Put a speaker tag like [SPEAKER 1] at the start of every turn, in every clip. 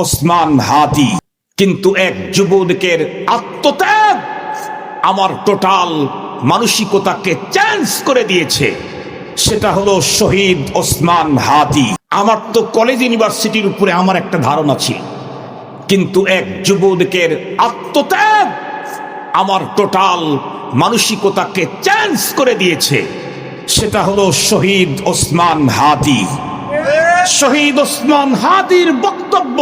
[SPEAKER 1] ওসমান হাদি। কিন্তু এক যুবকের আত্মত্যাগ আমার টোটাল মানসিকতাকে চেঞ্জ করে দিয়েছে। সেটা হলো শহীদ ওসমান হাদি। আমার তো কলেজ ইউনিভার্সিটির উপরে আমার একটা ধারণা ছিল, কিন্তু এক যুবকের আত্মত্যাগ আমার টোটাল মানসিকতাকে চেঞ্জ করে দিয়েছে। সেটা হলো শহীদ ওসমান হাদি। শহীদ ওসমান হাদির বক্তব্য,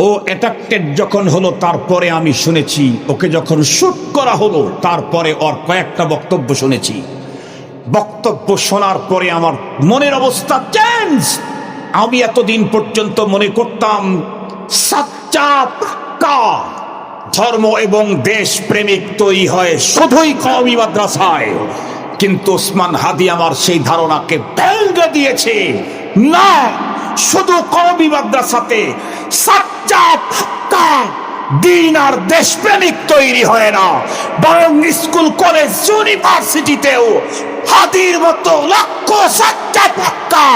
[SPEAKER 1] ও অ্যাটাকটেড যখন হলো তারপরে আমি শুনেছি, ওকে যখন শুট করা হলো তারপরে ওর কয়েকটা বক্তব্য শুনেছি। বক্তব্য শোনার পরে আমার মনের অবস্থা চেঞ্জ। আমি এতদিন পর্যন্ত মনে করতাম সাচ্চা পাক্কা ধর্ম এবং দেশ প্রেমিক তৈরি হয় শুধুই কওমি মাদ্রাসায়, কিন্তু ওসমান হাদি আমার সেই ধারণাকে ভেঙে দিয়েছে। না, শুধু কওমি মাদ্রাসাতে সাচ্চা পাক্কা দিন আর দেশপ্রেমিক তৈরি হয় না, বরং স্কুল কলেজ ইউনিভার্সিটিতেও হাদির মতো লক্ষ সাচ্চা পাক্কা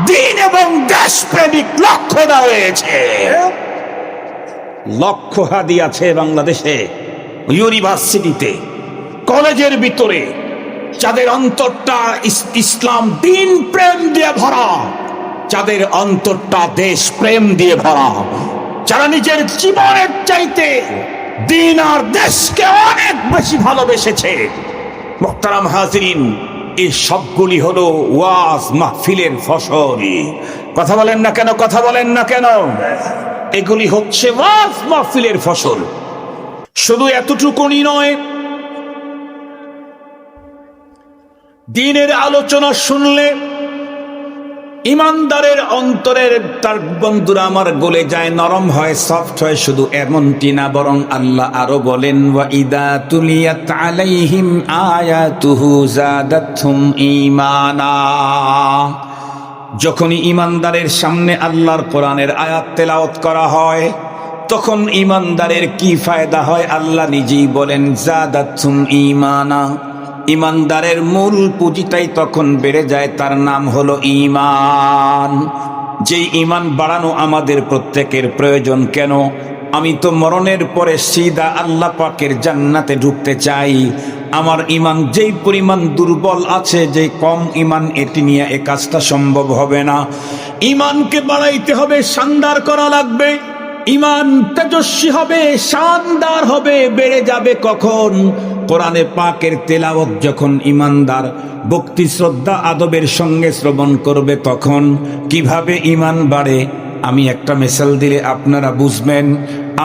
[SPEAKER 1] দিন এবং দেশপ্রেমিক লক্ষ্য দেওয়া হয়েছে। লক্ষ হাদি আছে বাংলাদেশে, ইউনিভার্সিটিতে, কলেজের ভিতরে, যাদের অন্তরটা ইসলাম দিন প্রেম দিয়ে ভরা, যাদের অন্তরটা দেশ প্রেম দিয়ে ভরা, যারা নিজের জীবনের চাইতে দিন আর দেশকে অনেক বেশি ভালোবেসেছে। মুহতারাম হাজিরিন, এই সবগুলি হলো ওয়াজ মাহফিলের ফসল। কথা বলেন না কেন? কথা বলেন না কেন? এগুলি হচ্ছে ওয়াজ মাহফিলের ফসল। শুধু এতটুকুনি নয়, দ্বীনের আলোচনা শুনলে ইমানদারের অন্তরের, তার বন্ধুরা আমার, গলে যায়, নরম হয়, সফট হয়। শুধু এমনটি না, বরং আল্লাহ আরো বলেন, ওয়া ইদা তুলিয়াত আলাইহিম আয়াতুহু যাদাতহুম ঈমানা। যখনই ইমানদারের সামনে আল্লাহর কোরআনের আয়াত তেলাওয়াত করা হয়, তখন ইমানদারের কি ফায়দা হয় আল্লাহ নিজেই বলেন, যাদাতহুম ঈমানা। ইমানদারের মূল পুঁজিটাই তখন বেড়ে যায়, তার নাম হলো ঈমান। যেই ঈমান বাড়ানো আমাদের প্রত্যেকের প্রয়োজন। কেন? আমি তো মরণের পরে সিধা আল্লাহ পাকের জান্নাতে ঢুকতে চাই। আমার ঈমান যেই পরিমাণ দুর্বল আছে, যে কম ঈমান, এটি নিয়ে এ কাজটা সম্ভব হবে না। ঈমানকে বাড়াইতে হবে, শানদার করা লাগবে। ঈমান তেজস্বী হবে, শানদার হবে, বেড়ে যাবে কখন? কোরআনে পাকের তেলাওয়াত যখন ইমানদার ভক্তি শ্রদ্ধা আদবের সঙ্গে শ্রবণ করবে, তখন কিভাবে ঈমান বাড়ে আমি একটা মিসাল দিলে আপনারা বুঝবেন।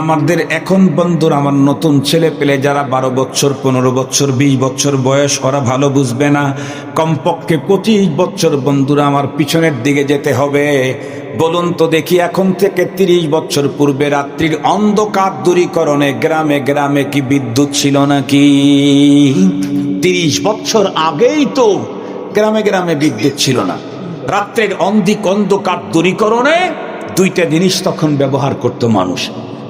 [SPEAKER 1] আমাদের এখন বন্ধুরা, আমার নতুন ছেলে পেলে যারা 12 বছর 15 বছর 20 বছর বয়স, ওরা ভালো বুঝবে না। কমপক্ষে 25 বছর বন্ধুরা আমার পিছনের দিকে যেতে হবে। বলুন তো দেখি, এখন থেকে 30 বছর পূর্বে রাত্রির অন্ধকার দূরীকরণে গ্রামে গ্রামে কি বিদ্যুৎ ছিল নাকি? 30 বছর আগেই তো গ্রামে গ্রামে বিদ্যুৎ ছিল না। রাত্রের অন্ধকার দূরীকরণে দুইটা জিনিস তখন ব্যবহার করত মানুষ।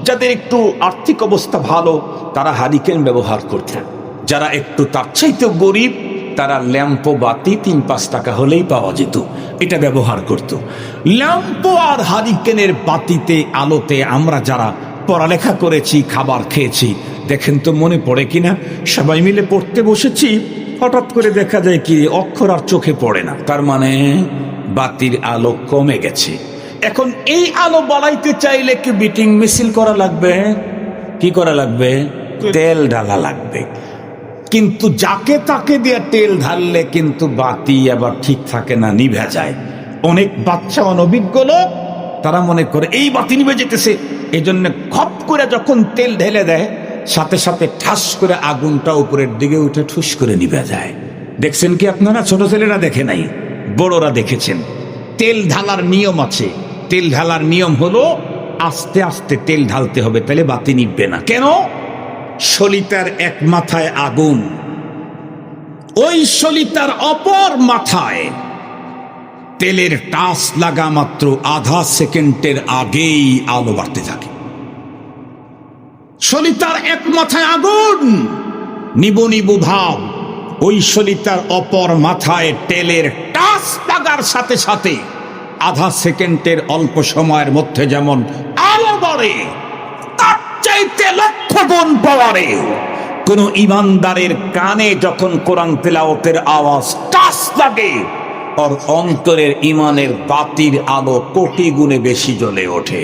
[SPEAKER 1] যাদের একটু আর্থিক অবস্থা ভালো, তারা হারিকেন ব্যবহার করতেন। যারা একটু তার চাইতে গরিব, তারা ল্যাম্প বাতি 3-5 টাকা হলেই পাওয়া যেত, এটা ব্যবহার করত। ল্যাম্প আর হারিকেনের বাতিতে, আলোতে আমরা যারা পড়ালেখা করেছি, খাবার খেয়েছি, দেখেন তো মনে পড়ে কিনা? সবাই মিলে পড়তে বসেছি, হঠাৎ করে দেখা যায় কি অক্ষর আর চোখে পড়ে না, তার মানে বাতির আলো কমে গেছে। এখন এই আলো বাড়াইতে চাইলে কি বিটিং মিছিল করা লাগবে? কি করা লাগবে? তেল ঢালা লাগবে। কিন্তু যাকে তাকে দিয়ে তেল ঢাললে কিন্তু বাতি আবার ঠিক থাকে না, নিভে যায়। অনেক বাচ্চা অনভিজ্ঞ লোক, তারা মনে করে এই বাতি নিভে যেতেছে, এই জন্য খপ করে যখন তেল ঢেলে দেয়, সাথে সাথে ঠাস করে আগুনটা উপরের দিকে উঠে ঠুস করে নিভে যায়। দেখছেন কি আপনারা? ছোট ছেলেরা দেখে নাই, বড়রা দেখেছেন। তেল ঢালার নিয়ম আছে। তেল ঢালার নিয়ম হলো আস্তে আস্তে তেল ঢালতে হবে, তাহলে বাতি নিভবে না। কেন? সলিতার এক মাথায় আগুন, ওই সলিতার অপর মাথায় তেলের টাচ লাগা মাত্র আধা সেকেন্ডের আগেই আলো বাড়তে থাকে। সলিতার এক মাথায় আগুন, নিবু নিবু ভাব। ওই সলিতার অপর মাথায় তেলের টাচ লাগার সাথে সাথে আধা সেকেন্ডের অল্প সময়ের মধ্যে যেমন পাওয়ারে, তার চাইতে লক্ষ গুণ পাওয়ারে কোন ইমানদারের কানে যখন কোরআন তেলাওয়াতের আওয়াজ টাচ লাগে, ওর অন্তরের ইমানের বাতির আলো কোটি গুণে বেশি জ্বলে ওঠে।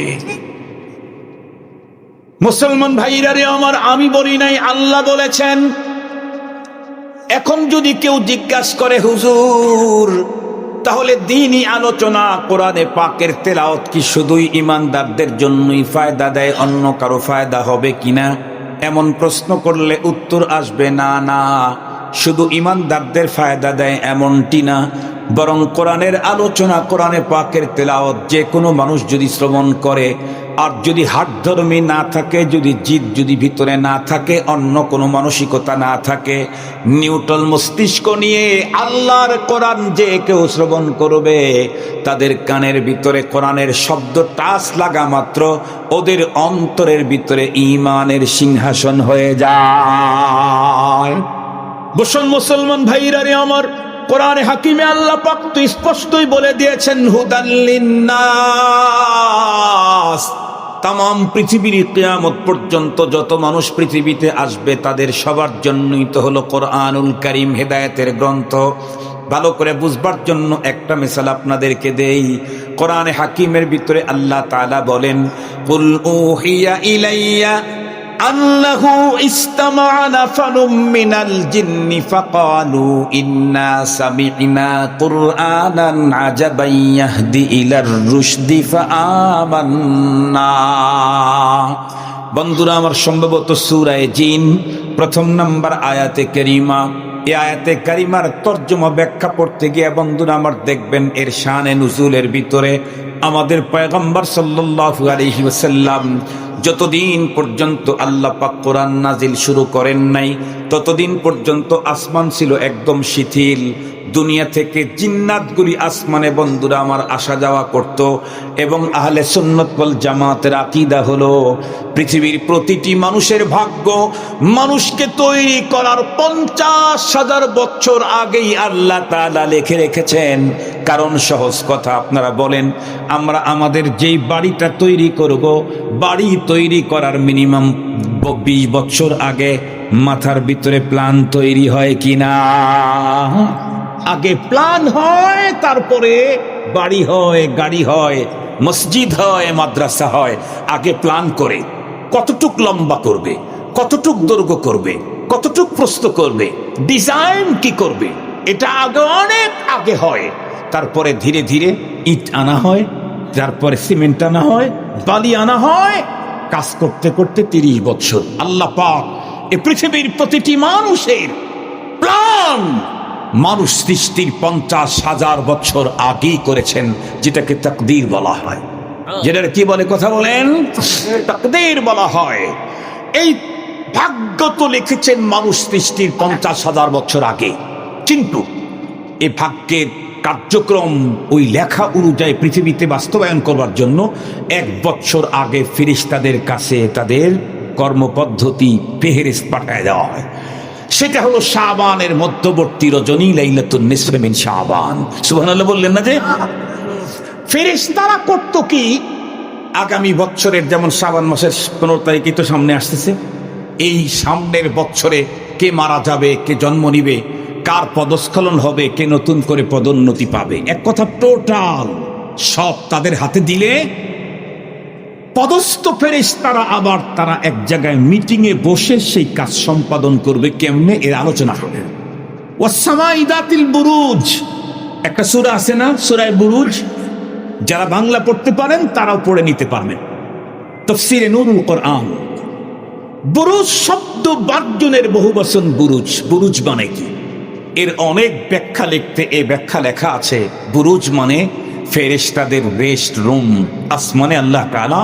[SPEAKER 1] মুসলমান ভাইরা রে আমার, আমি বলি নাই, আল্লাহ বলেছেন। এখন যদি কেউ জিজ্ঞাসা করে হুজুর, তাহলে দ্বীনি আলোচনা কোরআনে পাকের তেলাওয়াত কি শুধুই ইমানদারদের জন্যই ফায়দা দেয়, অন্য কারো ফায়দা হবে কিনা, এমন প্রশ্ন করলে উত্তর আসবে না, না, শুধু ইমানদারদের ফায়দা দেয় এমনটি না, বরং কোরআনের আলোচনা, কোরআনে পাকের তেলাওয়াত যে কোনো মানুষ যদি শ্রবণ করে, আর যদি হাটধর্মী না থাকে, যদি জিদ যদি ভিতরে না থাকে, অন্য কোনো মানসিকতা না থাকে, নিউট্রাল মস্তিষ্ক নিয়ে আল্লাহর কোরআন যে কেউ শ্রবণ করবে, তাদের কানের ভিতরে কোরআনের শব্দ টাচ লাগা মাত্র ওদের অন্তরের ভিতরে ঈমানের সিংহাসন হয়ে যায়। মুসলমান ভাইরা রে আমার, কোরআনে হাকিমে আল্লাহ পাক তো স্পষ্টই বলে দিয়েছেন, হুদাল লিন্নাস, তাম পৃথিবীর কিয়ামত পর্যন্ত যত মানুষ পৃথিবীতে আসবে তাদের সবার জন্যই তো হলো কোরআনুল কারীম, হেদায়েতের গ্রন্থ। ভালো করে বুঝবার জন্য একটা মিসাল আপনাদেরকে দেই। কোরআনে হাকিমের ভিতরে আল্লাহ তাআলা বলেন, কুল উহিয়া ইলাইয়া আন্নাহু ইসতামা'a নাফারুম মিনাল জিন্নি ফাকালু ইন্না সামি'না কুরআনান আজাবান ইয়াহদি ইলার রুশদি ফাআমান্না। বন্ধুরা আমার, সম্ভবত সূরা জিন প্রথম নাম্বার আয়াতে কারিমা। এই আয়াতে কারিমার তর্জমা ব্যাখ্যা পড়তে গিয়ে বন্ধুরা আমার দেখবেন এর শানে নুজুলের ভিতরে আমাদের পয়গম্বর সাল্লাল্লাহু আলাইহি ওয়াসাল্লাম যতদিন পর্যন্ত আল্লাহ পাক কোরআন নাজিল শুরু করেন নাই, ততদিন পর্যন্ত আসমান ছিল একদম শিথিল। দুনিয়া থেকে জিন্নাতগুলি আসমানে বন্ধুরা আমার আসা যাওয়া করত। এবং আহলে সুন্নাত ওয়াল জামাতের আকীদা হলো, পৃথিবীর প্রতিটি মানুষের ভাগ্য মানুষকে তৈরি করার 50,000 বছর আগেই আল্লাহ তাআলা লিখে রেখেছেন। কারণ সহজ কথা, আপনারা বলেন, আমরা আমাদের যেই বাড়িটা তৈরি করব, বাড়ি তৈরি করার মিনিমাম 20 বছর আগে মাথার ভিতরে প্ল্যান তৈরি হয় কিনা? আগে প্ল্যান হয়, তারপরে বাড়ি হয়, গাড়ি হয়, মসজিদ হয়, মাদ্রাসা হয়। আগে প্ল্যান করে কতটুক লম্বা করবে, কতটুক দৈর্ঘ্য করবে, কতটুক প্রস্থ করবে, ডিজাইন কি করবে, এটা আগে অনেক আগে হয়। তারপরে ধীরে ধীরে ইট আনা হয়, তারপরে সিমেন্ট আনা হয়, বালি আনা হয়। কাজ করতে করতে 30 বছর আল্লাহ পাক এ পৃথিবীর প্রতিটি মানুষের প্ল্যান মানুষ সৃষ্টির 50,000 বছর আগেই করেছেন, যেটাকে তাকদীর বলা হয়। যেটা কি বলে, কথা বলেন, তাকদীর বলা হয়। এই ভাগ্য তো লিখেছেন মানুষ সৃষ্টির 50,000 বছর আগে, কিন্তু এই ভাগ্যের কার্যক্রম ওই লেখা অনুযায়ী পৃথিবীতে বাস্তবায়ন করবার জন্য 1 বছর আগে ফেরেশতাদের কাছে তাদের কর্মপদ্ধতি ফেরেশত পাঠায় দেওয়া হয়। সেটা হলো শাবানের মধ্যবর্তী রজনী, লাইলাতুন নিসফ মিন শাবান। সুবহানাল্লাহ বললেন না? যে ফেরেশতারা করত কি, আগামী বছরের যেমন শাবান মাসের 15 তারিখই তো সামনে আসতেছে, এই সামনের বছরে কে মারা যাবে, কে জন্ম নিবে, কার পদস্খলন হবে, কে নতুন করে পদোন্নতি পাবে, এক কথা টোটাল সব তাদের হাতে দিলে পদস্থ ফেরেশতারা আবার তারা এক জায়গায় মিটিংয়ে বসে সেই কাজ সম্পাদন করবে কেমনে, এর আলোচনা হবে। ওয়াসসামাই যাতিল বুরুজ, একটা সূরা আছে না, সূরা বুরুজ, যারা বাংলা পড়তে পারেন তারাও পড়ে নিতে পারবেন। তাফসীরে নূরুল কোরআন। বুরুজ শব্দ বার্জনের বহুবচন বুরুজ। বুরুজ মানে কি, এর অনেক ব্যাখ্যা লিখতে এই ব্যাখ্যা লেখা আছে। বুরুজ মানে ফেরেশতাদের রেস্ট রুম। আসমানে আল্লাহ তাআলা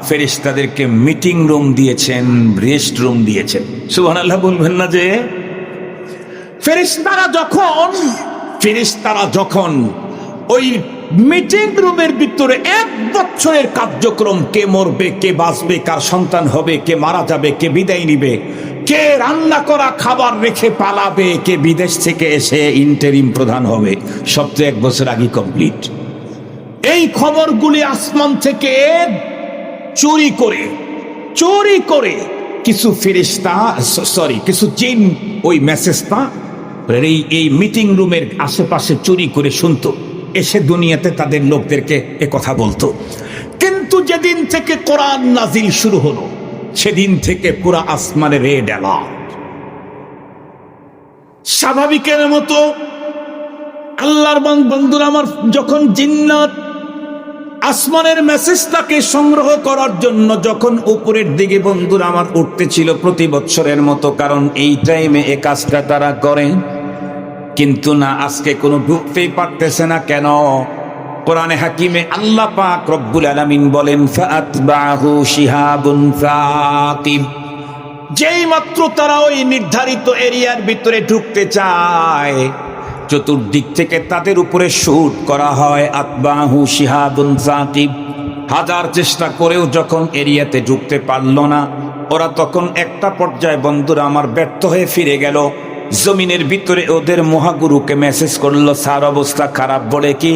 [SPEAKER 1] ফেরেশতাদেরকে মিটিং রুম দিয়েছেন, রেস্ট রুম দিয়েছেন। সুবহানাল্লাহ বলবেন না? যে ফেরেশতারা যখন ওই মিটিং রুমের ভিতরে 1 বছরের কার্যক্রম, কে মরবে, কে বাঁচবে, কার সন্তান হবে, কে মারা যাবে, কে বিদায় নিবে, কে রান্না করা খাবার রেখে পালাবে, কে বিদেশ থেকে এসে ইন্টারিম প্রধান হবে, সব তো 1 বছর আগে কমপ্লিট। এই খবরগুলি আসমান থেকে চুরি করে কিছু ফেরেশতা কিছু জিন ওই মেসেজটা এই মিটিং রুমের আশেপাশে চুরি করে শুনতো, এসে দুনিয়াতে তাদের লোকদেরকে এ কথা বলতো। কিন্তু যেদিন থেকে কোরআন নাজিল শুরু হলো সেদিন থেকে পুরা আসমানে রেড অ্যালার্ট। স্বাভাবিকের মতো আল্লাহর বন্ধুরা আমার, যখন জিন্নাত আসমানের মেসেজটাকে সংগ্রহ করার জন্য যখন উপরের দিকে বন্ধুরা আমার উঠতে ছিল প্রতি বছরের মতো, কারণ এই টাইমে এ কাজটা তারা করে, কিন্তু না আজকে কোনো ঢুকতেই পারতেছে না। কেন? কোরআনে হাকিমে আল্লাহ পাক রব্বুল আলামিন বলেন ফাআতবাহু শিহাবুন সাকিব, যেই মাত্র তারা ওই নির্ধারিত এরিয়ার ভিতরে ঢুকতে চায় চতুর্দিক থেকে তাদের উপরে শুট করা হয়। আতবাহু শিহাবুন সাকিব, হাজার চেষ্টা করেও যখন এরিয়াতে ঢুকতে পারল না ওরা, তখন একটা পর্যায়ে বন্ধুরা আমার ব্যর্থ হয়ে ফিরে গেল। জমিনের ভিতরে ওদের মহাগুরুকে মেসেজ করলো, স্যার অবস্থা খারাপ, বলে কি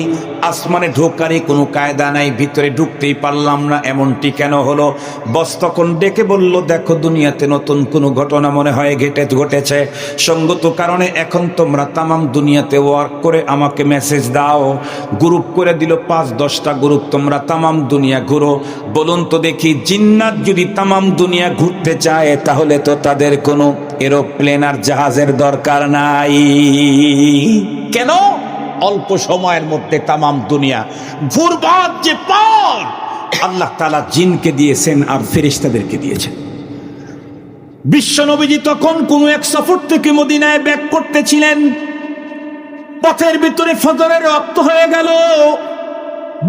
[SPEAKER 1] আসমানে ঢোকারই কোনো কায়দা নাই, ভিতরে ঢুকতেই পারলাম না, এমনটি কেন হলো? বস তখন ডেকে বলল, দেখো দুনিয়াতে নতুন কোনো ঘটনা মনে হয় ঘটেছে, সঙ্গত কারণে এখন তোমরা তামাম দুনিয়াতে ওয়ার্ক করে আমাকে মেসেজ দাও। গ্রুপ করে দিল 5-10টা গ্রুপ, তোমরা তামাম দুনিয়া ঘুরো। বলুন তো দেখি, জিন্নাত যদি তামাম দুনিয়া ঘুরতে চায় তাহলে তো তাদের কোনো এরোপ্লেন আর জাহাজের দরকার নাই। কেন? অল্প সময়ের মধ্যে তামাম দুনিয়া ঘুরবার যে পার আল্লাহ তাআলা জিনকে দিয়েছেন আর ফেরেশতাদেরকে দিয়েছেন। বিশ্বনবীজি তখন কোন এক সফর থেকে মদিনায় ব্যাক করতেছিলেন, পথের ভিতরে ফজরের ওয়াক্ত হয়ে গেল।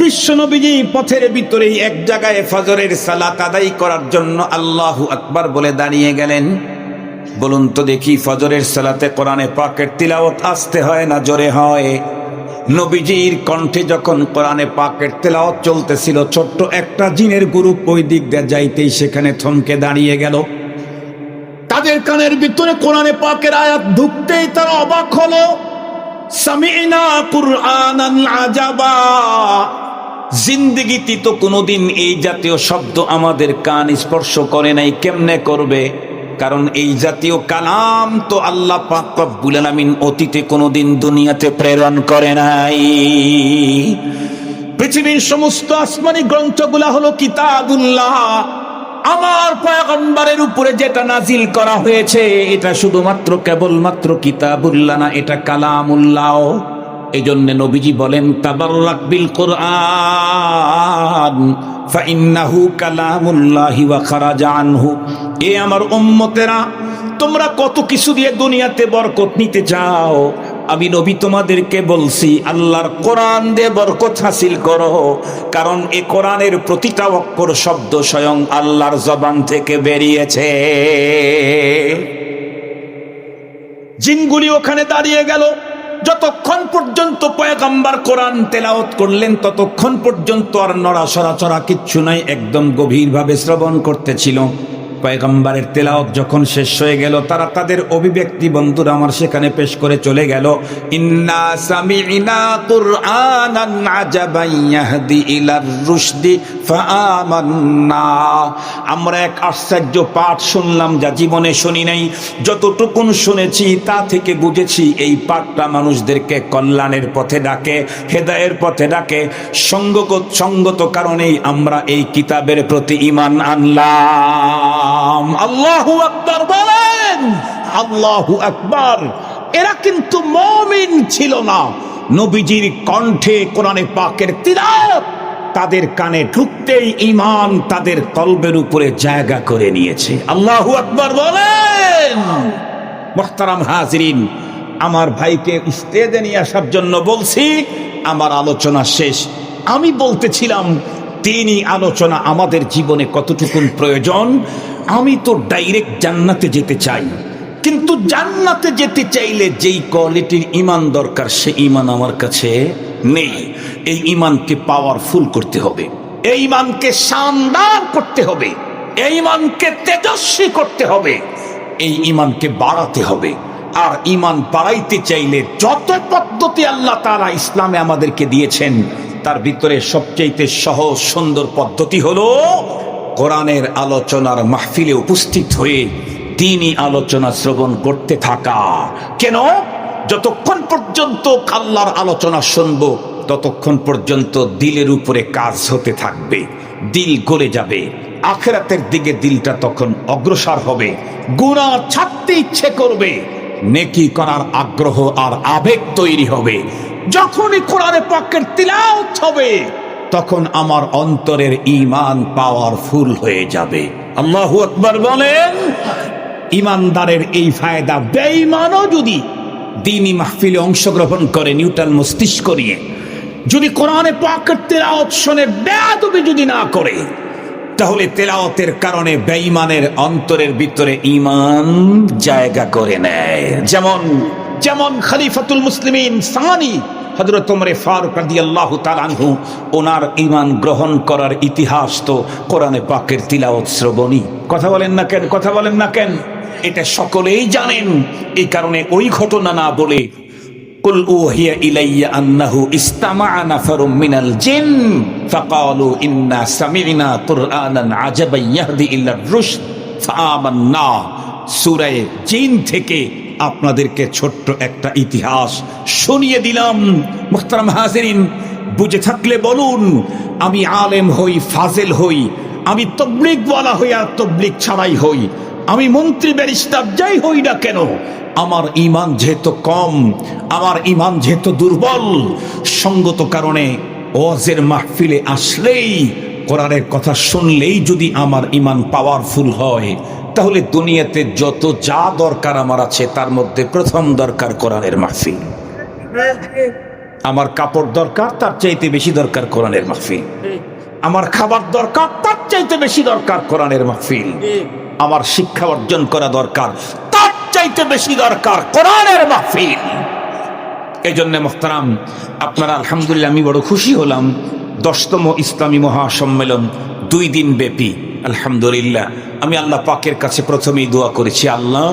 [SPEAKER 1] বিশ্বনবীজি পথের ভিতরেই এক জায়গায় ফজরের সালাত আদায় করার জন্য আল্লাহু আকবার বলে দাঁড়িয়ে গেলেন। বলুন তো দেখি, ফজরের সালাতে কোরআনে পাকের তিলাওয়াত আস্তে হয় না জোরে হয়? নবীজির কণ্ঠে যখন কোরআনে পাকের তেলাওয়াত চলতেছিল, ছোট্ট একটা জিনের গ্রুপ ওই দিক দিয়ে যাইতেই সেখানে থমকে দাঁড়িয়ে গেল। তাদের কানের ভিতরে কোরআনে পাকের আয়াত ঢুকতেই তারা অবাক হলো। সামি'না কুরআনান আজাবা, জিন্দেগিতে তো কোনোদিন এই জাতীয় শব্দ আমাদের কান স্পর্শ করে নাই, কেমনে করবে? কারণ এই জাতীয় কালাম তো আল্লাহ পাক রব্বুল আলামিন অতীতে কোনোদিন দুনিয়াতে প্রেরণ করে নাই। পৃথিবীর সমস্ত আসমানি গ্রন্থগুলা হলো কিতাবুল্লাহ, আমার পয়গম্বরের উপরে যেটা নাজিল করা হয়েছে এটা শুধুমাত্র কেবলমাত্র কিতাবুল্লাহ না, এটা কালামুল্লাহ। এই জন্য নবীজি বলেন, তাবাররাক বিল কুরআন ফাইন্নাহু কালামুল্লাহি ওয়া খারাজা আনহু। এ আমার উম্মতেরা, তোমরা কত কিছু দিয়ে দুনিয়াতে বরকত নিতে চাও, আমি নবী তোমাদেরকে বলছি আল্লাহর কোরআন দিয়ে বরকত হাসিল করো, কারণ এই কোরআনের প্রতিটা অক্ষর শব্দ স্বয়ং আল্লাহর জবান থেকে বেরিয়েছে। জিনগুলি ওখানে দাঁড়িয়ে গেল। যতক্ষণ পর্যন্ত পয়গম্বর কোরআন তেলাওয়াত করলেন ততক্ষণ পর্যন্ত আর নড়াচড়া কিচ্ছু নাই, একদম গভীরভাবে শ্রবণ করতেছিল। পয়গম্বরের তেলাওয়াত যখন শেষ হয়ে গেল, তারা তাদের অভিব্যক্তি বন্ধুরা আমার সেখানে পেশ করে চলে গেল। ইন্না সামি'না কুরআনান আজাবান ইয়াহদি ইলার রুশদি ফাআমান্না। আমরা এক আশ্চর্য পাঠ শুনলাম যা জীবনে শুনি নাই। যতটুকুন শুনেছি তা থেকে বুঝেছি এই পাঠটা মানুষদেরকে কল্যাণের পথে ডাকে, হেদায়ের পথে ডাকে। সঙ্গত কারণেই আমরা এই কিতাবের প্রতি ঈমান আনলাম। আল্লাহু আকবার বলেন, আল্লাহু আকবার। এরা কিন্তু মুমিন ছিল না। নবীজির কণ্ঠে কোরআনে পাকের তিলাওয়াত তাদের কানে ঢুকতেই ঈমান তাদের কলবের উপরে জায়গা করে নিয়েছে। আল্লাহু আকবার বলেন। মুহতারাম হাজিরিন, আমার ভাইকে স্টেজে নিয়ে আসার জন্য বলছি। আমার আলোচনা শেষ। আমি বলতেছিলাম তিনি আলোচনা আমাদের জীবনে কতটুকুন প্রয়োজন। আমি তো ডাইরেক্ট জান্নাতে যেতে চাই, কিন্তু জান্নাতে যেতে চাইলে যেই কোয়ালিটির ঈমান দরকার সে ঈমান আমার কাছে নেই। এই ঈমানকে পাওয়ারফুল করতে হবে, এই ঈমানকে শানদার করতে হবে, এই ঈমানকে তেজস্বী করতে হবে, এই ঈমানকে বাড়াতে হবে। আর ঈমান বাড়াইতে চাইলে যত পদ্ধতি আল্লাহ তাআলা ইসলামে আমাদেরকে দিয়েছেন তার ভিতরে সবচেয়ে সহজ সুন্দর পদ্ধতি হলো কোরআনের আলোচনার মাহফিলে উপস্থিত হয়ে দ্বীনি আলোচনা শ্রবণ করতে থাকা। কেন? যতক্ষণ পর্যন্ত আল্লাহর আলোচনা শুনবো ততক্ষণ পর্যন্ত দিলের উপরে কাজ হতে থাকবে, দিল গলে যাবে, আখিরাতের দিকে দিলটা তখন অগ্রসর হবে, গুনাহ ছাড়তে ইচ্ছে করবে, নেকি করার আগ্রহ আর আবেগ তৈরি হবে। যখনই কোরআনে পাকের তিলাওয়াত হবে তখন আমার অন্তরের ঈমান পাওয়ারফুল হয়ে যাবে। আল্লাহু আকবার বলেন। ঈমানদারের এই ফায়দা বেঈমানও যদি দ্বীনি মাহফিলে অংশগ্রহণ করে নিউট্রাল মস্তিষ্ক নিয়ে, যদি কোরআনে পাকের তেলাওয়াত শুনে বেয়াদবি যদি না করে, তাহলে তেলাওয়াতের কারণে বেঈমানের অন্তরের ভিতরে ঈমান জায়গা করে নেয়। যেমন খলিফাতুল মুসলিমিন সানি হযরত ওমর ফারুক রাদিয়াল্লাহু তাআলা আনহু, ওনার ঈমান গ্রহণ করার ইতিহাস তো কোরআনে পাকের তিলাওয়াত শ্রবণী। কথা বলেন না কেন? এটা সকলেই জানেন। এই কারণে ওই ঘটনা না বলে কুল উহিয়া ইলাইয়া আন্নাহু ইসতামা'a নাফারুম মিনাল জিন ফাকালু ইন্না সামি'না কুরআনান আজাবান ইয়াহদি ইলার রুশদ ফাআমান্না। সূরা জিন থেকে আপনাদেরকে ছোট্ট একটা ইতিহাস শুনিয়ে দিলাম। মুহতারাম হাজিরিন, বুঝে থাকলে বলুন, আমি আলেম হই, ফাজেল হই, আমি তাবলীগওয়ালা হই আর তাবলীগ ছাড়াই হই, আমি মন্ত্রী ব্যারিস্টার যাই হই না কেন, আমার ঈমান যেহেতু কম, আমার ঈমান যেহেতু দুর্বল, সঙ্গত কারণে ওয়াজের মাহফিলে আসলেই, কোরআনের কথা শুনলেই যদি আমার ঈমান পাওয়ারফুল হয়, তাহলে দুনিয়াতে যত যা দরকার আমার আছে তার মধ্যে প্রথম দরকার কোরআনের মাহফিল। আমার কাপড় দরকার, তার চাইতে বেশি দরকার কোরআনের মাহফিল। আমার খাবার দরকার, তার চাইতে বেশি দরকার কোরআনের মাহফিল। আমার শিক্ষা অর্জন করা দরকার, তার চাইতে বেশি দরকার কোরআনের মাহফিল। এই জন্য মুহতারাম, আপনারা আলহামদুলিল্লাহ, আমি বড় খুশি হলাম। 10তম ইসলামী মহাসম্মেলন 2 দিন ব্যাপী। আলহামদুলিল্লাহ, আমি আল্লাহ পাকের কাছে প্রথমেই দোয়া করেছি, আল্লাহ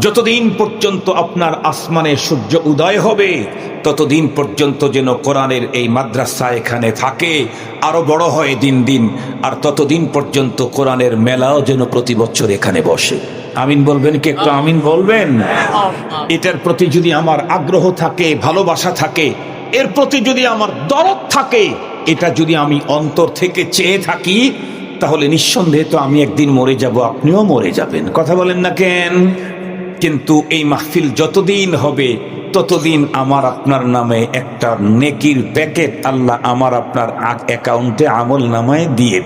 [SPEAKER 1] যতদিন পর্যন্ত আপনার আসমানে সূর্য উদয় হবে ততদিন পর্যন্ত যেন কোরআনের এই মাদ্রাসা এখানে থাকে, আরো বড় হয় দিন দিন, আর ততদিন পর্যন্ত কোরআনের মেলাও যেন প্রতি বছর এখানে বসে। আমিন বলবেন কি? একটু আমিন বলবেন। এটার প্রতি যদি আমার আগ্রহ থাকে, ভালোবাসা থাকে, এর প্রতি যদি আমার দরদ থাকে, এটা যদি আমি অন্তর থেকে চেয়ে থাকি, তাহলে নিঃসন্দেহে তো আমি একদিন মরে যাব, আপনিও মরে যাবেন। কথা বলেন না কেন? কিন্তু এই মাহফিল যতদিন হবে ততদিন আমার আপনার নামে একটা নেকির প্যাকেট আল্লাহ আমার আপনার অ্যাকাউন্টে আমল নামায় দিয়ে দিবে।